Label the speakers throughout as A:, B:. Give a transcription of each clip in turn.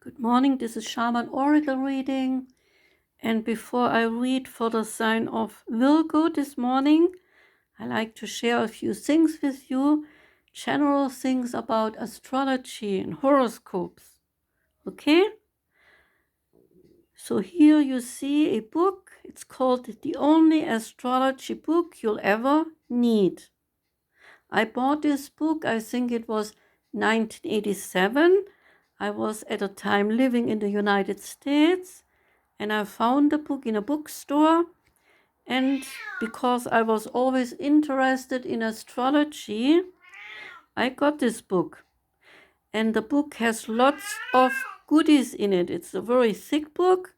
A: Good morning, this is Shaman Oracle reading. And before I read for the sign of Virgo this morning, I like to share a few things with you, general things about astrology and horoscopes. Okay? So here you see a book. It's called The Only Astrology Book You'll Ever Need. I bought this book, I think it was 1987. I was at a time living in the United States, and I found the book in a bookstore. And because I was always interested in astrology, I got this book. And the book has lots of goodies in it. It's a very thick book,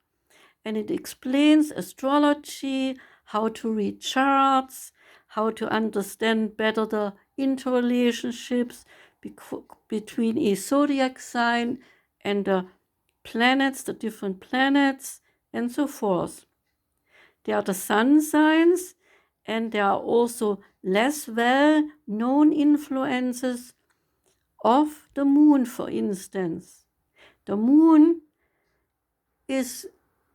A: and it explains astrology, how to read charts, how to understand better the interrelationships between a zodiac sign and the planets, the different planets, and so forth. There are the sun signs, and there are also less well-known influences of the moon, for instance. The moon is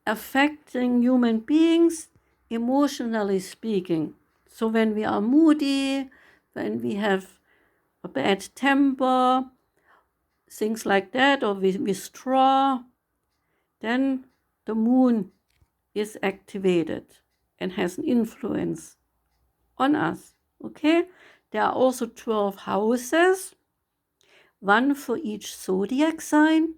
A: affecting human beings emotionally speaking. So when we are moody, when we have a bad temper, things like that, or we withdraw, then the moon is activated and has an influence on us. Okay? There are also 12 houses, one for each zodiac sign.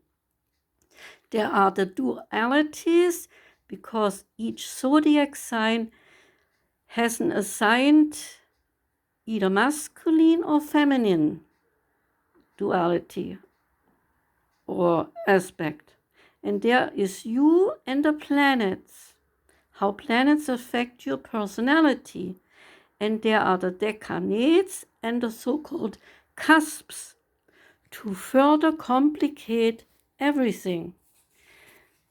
A: There are the dualities, because each zodiac sign has an assigned either masculine or feminine duality or aspect. And there is you and the planets, how planets affect your personality. And there are the decanates and the so-called cusps to further complicate everything.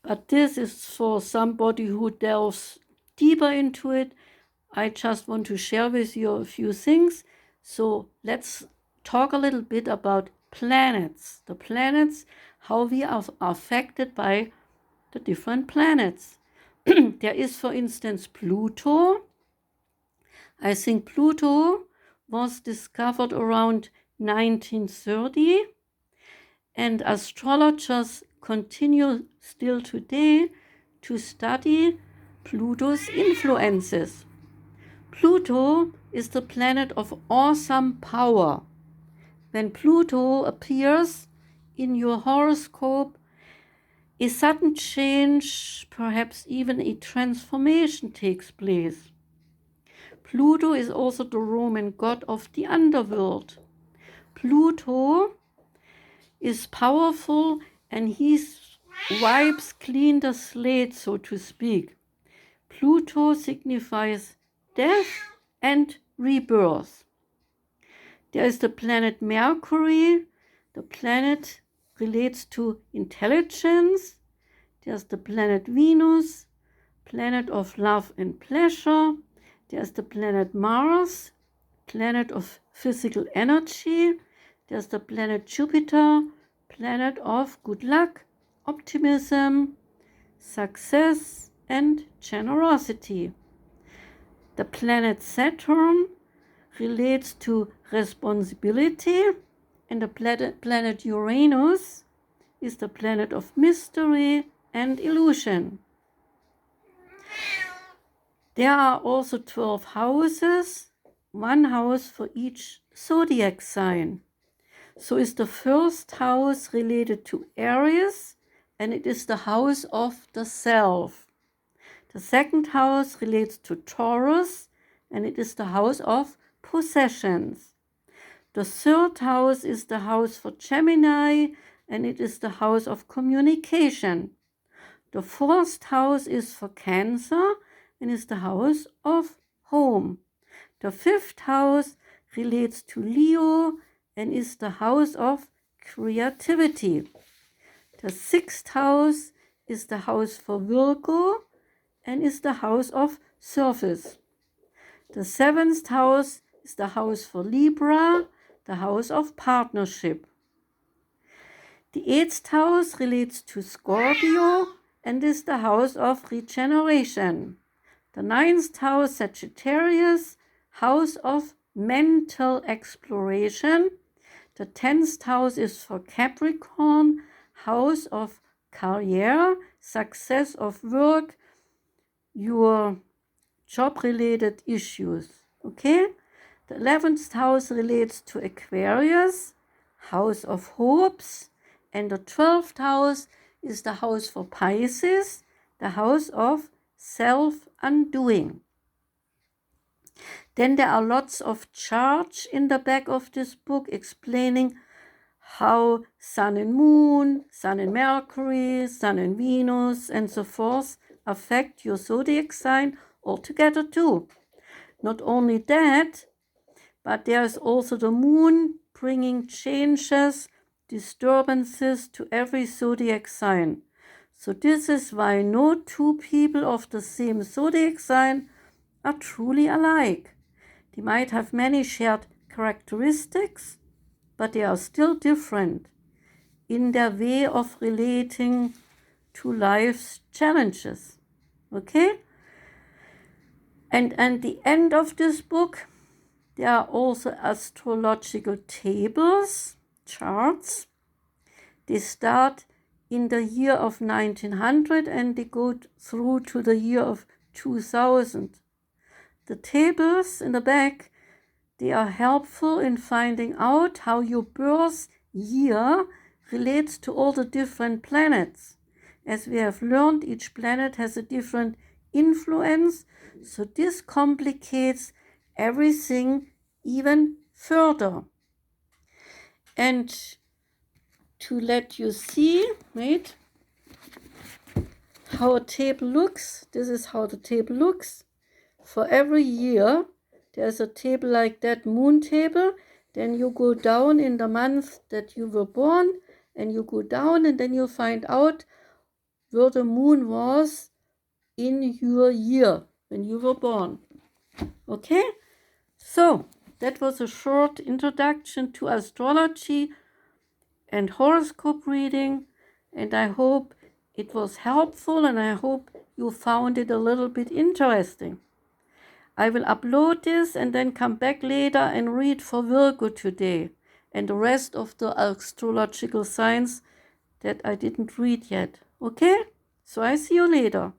A: But this is for somebody who delves deeper into it. I just want to share with you a few things. So let's talk a little bit about planets. The planets, how we are affected by the different planets. There is, for instance, Pluto. I think Pluto was discovered around 1930, and astrologers continue still today to study Pluto's influences. Pluto is the planet of awesome power. When Pluto appears in your horoscope, a sudden change, perhaps even a transformation, takes place. Pluto is also the Roman god of the underworld. Pluto is powerful, and he wipes clean the slate, so to speak. Pluto signifies death and rebirth. There is the planet Mercury. The planet relates to intelligence. There's the planet Venus, planet of love and pleasure. There's the planet Mars, planet of physical energy. There's the planet Jupiter, planet of good luck, optimism, success, and generosity. The planet Saturn relates to responsibility, and the planet Uranus is the planet of mystery and illusion. There are also 12 houses, one house for each zodiac sign. So is the first house related to Aries, and it is the house of the self. The second house relates to Taurus, and it is the house of possessions. The third house is the house for Gemini, and it is the house of communication. The fourth house is for Cancer, and is the house of home. The fifth house relates to Leo and is the house of creativity. The sixth house is the house for Virgo and is the house of service. The seventh house is the house for Libra, the house of partnership. The 8th house relates to Scorpio and is the house of regeneration. The 9th house, Sagittarius, house of mental exploration. The 10th house is for Capricorn, house of career, success of work, your job-related issues. Okay? The 11th house relates to Aquarius, house of hopes. And the 12th house is the house for Pisces, the house of self-undoing. Then there are lots of charts in the back of this book explaining how Sun and Moon, Sun and Mercury, Sun and Venus, and so forth affect your zodiac sign altogether too. Not only that, but there is also the Moon bringing changes, disturbances to every zodiac sign. So this is why no two people of the same zodiac sign are truly alike. They might have many shared characteristics, but they are still different in their way of relating to life's challenges. Okay? And at the end of this book, there are also astrological tables, charts. They start in the year of 1900 and they go through to the year of 2000. The tables in the back, they are helpful in finding out how your birth year relates to all the different planets. As we have learned, each planet has a different influence, so this complicates everything even further. And to let you see, wait, how a table looks, this is how the table looks. For every year, there's a table like that, moon table. Then you go down in the month that you were born, and you go down, and then you find out where the moon was in your year when you were born. Okay? So, that was a short introduction to astrology and horoscope reading, and I hope it was helpful, and I hope you found it a little bit interesting. I will upload this and then come back later and read for Virgo today and the rest of the astrological signs that I didn't read yet. Okay? So I see you later.